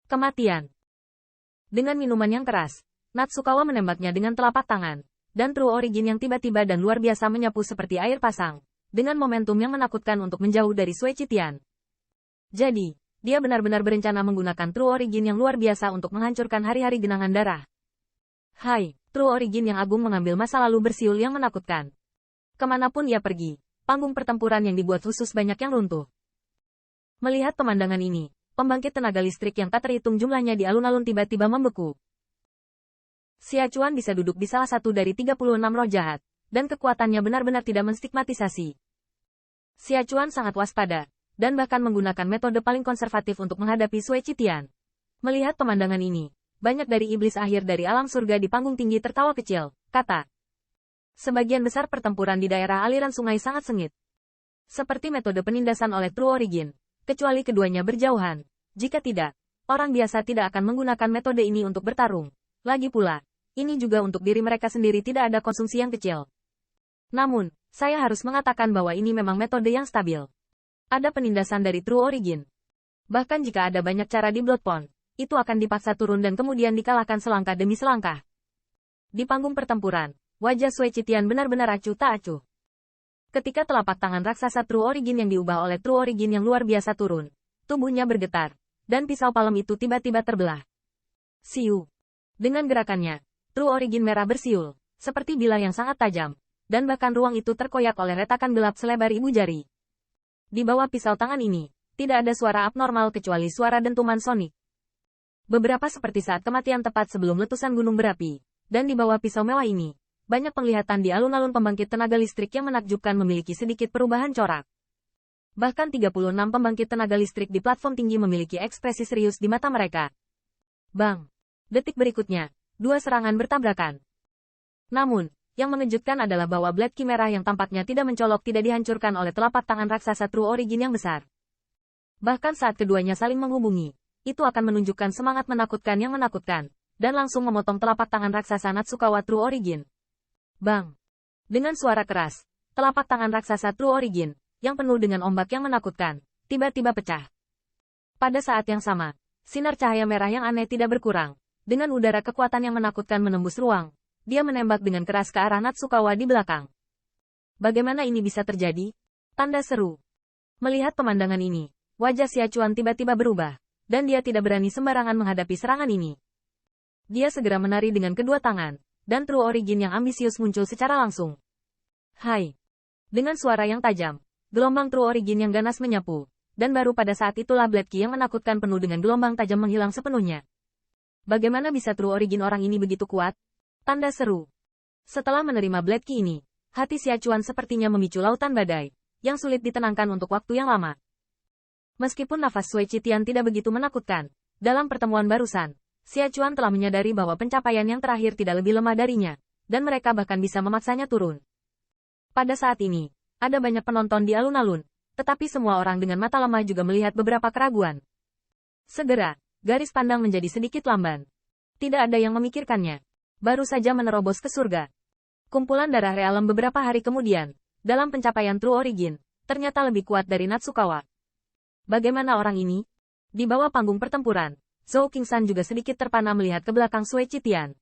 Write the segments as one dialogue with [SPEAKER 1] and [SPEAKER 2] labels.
[SPEAKER 1] Kematian. Dengan minuman yang keras, Natsukawa menembaknya dengan telapak tangan, dan True Origin yang tiba-tiba dan luar biasa menyapu seperti air pasang, dengan momentum yang menakutkan untuk menjauh dari Sui Qitian. Jadi, dia benar-benar berencana menggunakan True Origin yang luar biasa untuk menghancurkan hari-hari genangan darah. Hai, True Origin yang agung mengambil masa lalu bersiul yang menakutkan. Kemanapun ia pergi, panggung pertempuran yang dibuat khusus banyak yang runtuh. Melihat pemandangan ini, pembangkit tenaga listrik yang tak terhitung jumlahnya di alun-alun tiba-tiba membeku. Xia Chuan bisa duduk di salah satu dari 36 roh jahat, dan kekuatannya benar-benar tidak menstigmatisasi. Xia Chuan sangat waspada, dan bahkan menggunakan metode paling konservatif untuk menghadapi Sui Qitian. Melihat pemandangan ini, banyak dari iblis akhir dari alam surga di panggung tinggi tertawa kecil, kata. Sebagian besar pertempuran di daerah aliran sungai sangat sengit. Seperti metode penindasan oleh True Origin, kecuali keduanya berjauhan. Jika tidak, orang biasa tidak akan menggunakan metode ini untuk bertarung. Lagi pula, ini juga untuk diri mereka sendiri tidak ada konsumsi yang kecil. Namun, saya harus mengatakan bahwa ini memang metode yang stabil. Ada penindasan dari True Origin. Bahkan jika ada banyak cara di Bloodpond, itu akan dipaksa turun dan kemudian dikalahkan selangkah demi selangkah. Di panggung pertempuran, wajah Sui Qitian benar-benar acuh tak acuh. Ketika telapak tangan raksasa True Origin yang diubah oleh True Origin yang luar biasa turun, tubuhnya bergetar, dan pisau palem itu tiba-tiba terbelah. Siu. Dengan gerakannya, True Origin merah bersiul, seperti bilah yang sangat tajam, dan bahkan ruang itu terkoyak oleh retakan gelap selebar ibu jari. Di bawah pisau tangan ini, tidak ada suara abnormal kecuali suara dentuman sonik. Beberapa seperti saat kematian tepat sebelum letusan gunung berapi, dan di bawah pisau mewah ini, banyak penglihatan di alun-alun pembangkit tenaga listrik yang menakjubkan memiliki sedikit perubahan corak. Bahkan 36 pembangkit tenaga listrik di platform tinggi memiliki ekspresi serius di mata mereka. Bang! Detik berikutnya, dua serangan bertabrakan. Namun, yang mengejutkan adalah bahwa Blade Ki merah yang tampaknya tidak mencolok tidak dihancurkan oleh telapak tangan raksasa True Origin yang besar. Bahkan saat keduanya saling menghubungi, itu akan menunjukkan semangat menakutkan yang menakutkan, dan langsung memotong telapak tangan raksasa Natsukawa True Origin. Bang! Dengan suara keras, telapak tangan raksasa True Origin, yang penuh dengan ombak yang menakutkan, tiba-tiba pecah. Pada saat yang sama, sinar cahaya merah yang aneh tidak berkurang. Dengan udara kekuatan yang menakutkan menembus ruang, dia menembak dengan keras ke arah Natsukawa di belakang. Bagaimana ini bisa terjadi? Tanda seru. Melihat pemandangan ini, wajah Xia Chuan tiba-tiba berubah, dan dia tidak berani sembarangan menghadapi serangan ini. Dia segera menari dengan kedua tangan, dan True Origin yang ambisius muncul secara langsung. Hai! Dengan suara yang tajam, gelombang True Origin yang ganas menyapu, dan baru pada saat itulah Blade Ki yang menakutkan penuh dengan gelombang tajam menghilang sepenuhnya. Bagaimana bisa True Origin orang ini begitu kuat? Tanda seru. Setelah menerima Blade Ki ini, hati Xia Chuan sepertinya memicu lautan badai, yang sulit ditenangkan untuk waktu yang lama. Meskipun nafas Sui Qitian tidak begitu menakutkan, dalam pertemuan barusan, Xia Chuan telah menyadari bahwa pencapaian yang terakhir tidak lebih lemah darinya, dan mereka bahkan bisa memaksanya turun. Pada saat ini, ada banyak penonton di alun-alun, tetapi semua orang dengan mata lemah juga melihat beberapa keraguan. Segera, garis pandang menjadi sedikit lamban. Tidak ada yang memikirkannya. Baru saja menerobos ke surga. Kumpulan darah realem beberapa hari kemudian, dalam pencapaian True Origin, ternyata lebih kuat dari Natsukawa. Bagaimana orang ini? Di bawah panggung pertempuran, Zhou Qingshan juga sedikit terpana melihat ke belakang Sui Qitian.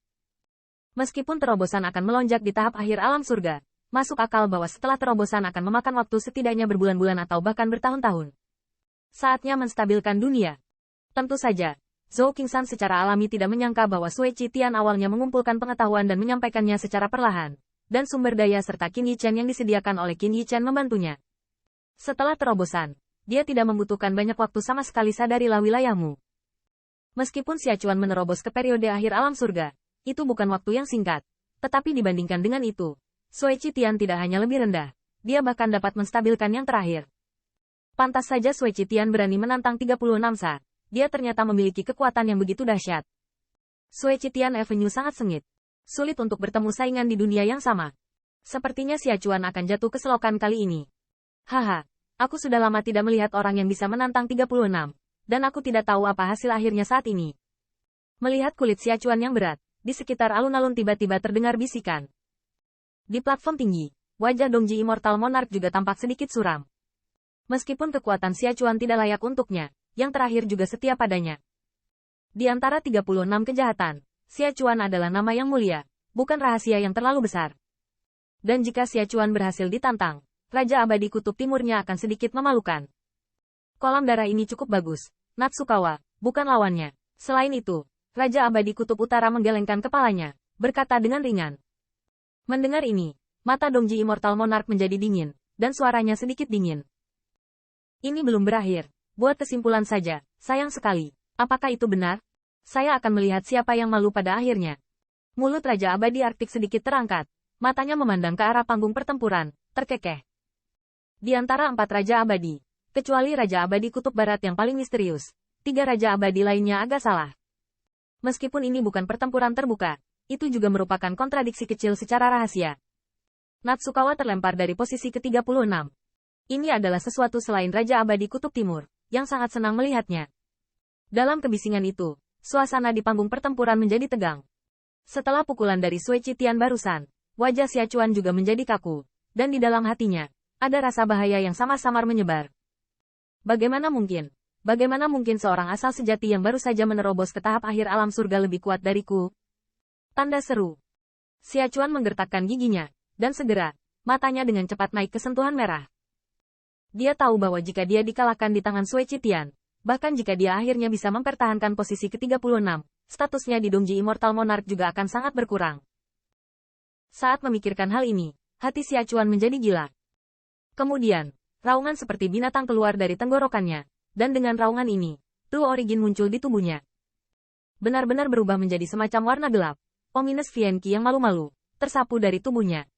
[SPEAKER 1] Meskipun terobosan akan melonjak di tahap akhir alam surga, masuk akal bahwa setelah terobosan akan memakan waktu setidaknya berbulan-bulan atau bahkan bertahun-tahun. Saatnya menstabilkan dunia. Tentu saja, Zhou Qingshan secara alami tidak menyangka bahwa Sui Qitian awalnya mengumpulkan pengetahuan dan menyampaikannya secara perlahan, dan sumber daya serta Qin Yichen yang disediakan oleh Qin Yichen membantunya. Setelah terobosan, dia tidak membutuhkan banyak waktu sama sekali sadarilah wilayahmu. Meskipun Xia Chuan menerobos ke periode akhir alam surga, itu bukan waktu yang singkat, tetapi dibandingkan dengan itu, Sui Qitian tidak hanya lebih rendah, dia bahkan dapat menstabilkan yang terakhir. Pantas saja Sui Qitian berani menantang 36 sa. Dia ternyata memiliki kekuatan yang begitu dahsyat. Sui Qitian Avenue sangat sengit. Sulit untuk bertemu saingan di dunia yang sama. Sepertinya Xia Chuan akan jatuh ke selokan kali ini. Haha, aku sudah lama tidak melihat orang yang bisa menantang 36, dan aku tidak tahu apa hasil akhirnya saat ini. Melihat kulit Xia Chuan yang berat, di sekitar alun-alun tiba-tiba terdengar bisikan. Di platform tinggi, wajah Dongji Immortal Monarch juga tampak sedikit suram. Meskipun kekuatan Xia Chuan tidak layak untuknya, yang terakhir juga setia padanya. Di antara 36 kejahatan, Xia Chuan adalah nama yang mulia, bukan rahasia yang terlalu besar. Dan jika Xia Chuan berhasil ditantang, Raja Abadi Kutub Timurnya akan sedikit memalukan. Kolam darah ini cukup bagus, Natsukawa, bukan lawannya. Selain itu, Raja Abadi Kutub Utara menggelengkan kepalanya, berkata dengan ringan. Mendengar ini, mata Dongji Immortal Monarch menjadi dingin, dan suaranya sedikit dingin. Ini belum berakhir. Buat kesimpulan saja, sayang sekali. Apakah itu benar? Saya akan melihat siapa yang malu pada akhirnya. Mulut Raja Abadi Arktik sedikit terangkat. Matanya memandang ke arah panggung pertempuran, terkekeh. Di antara 4 Raja Abadi, kecuali Raja Abadi Kutub Barat yang paling misterius, 3 Raja Abadi lainnya agak salah. Meskipun ini bukan pertempuran terbuka, itu juga merupakan kontradiksi kecil secara rahasia. Natsukawa terlempar dari posisi ke-36. Ini adalah sesuatu selain Raja Abadi Kutub Timur, yang sangat senang melihatnya. Dalam kebisingan itu, suasana di panggung pertempuran menjadi tegang. Setelah pukulan dari Sui Qitian barusan, wajah Xia Chuan juga menjadi kaku, dan di dalam hatinya, ada rasa bahaya yang samar-samar menyebar. Bagaimana mungkin seorang asal sejati yang baru saja menerobos ke tahap akhir alam surga lebih kuat dariku? Tanda seru. Xia Chuan menggertakkan giginya, dan segera, matanya dengan cepat naik ke sentuhan merah. Dia tahu bahwa jika dia dikalahkan di tangan Sui Qitian, bahkan jika dia akhirnya bisa mempertahankan posisi ke-36, statusnya di Dongji Immortal Monarch juga akan sangat berkurang. Saat memikirkan hal ini, hati Xia Chuan menjadi gila. Kemudian, raungan seperti binatang keluar dari tenggorokannya, dan dengan raungan ini, True Origin muncul di tubuhnya. Benar-benar berubah menjadi semacam warna gelap, ominous Fienki yang malu-malu, tersapu dari tubuhnya.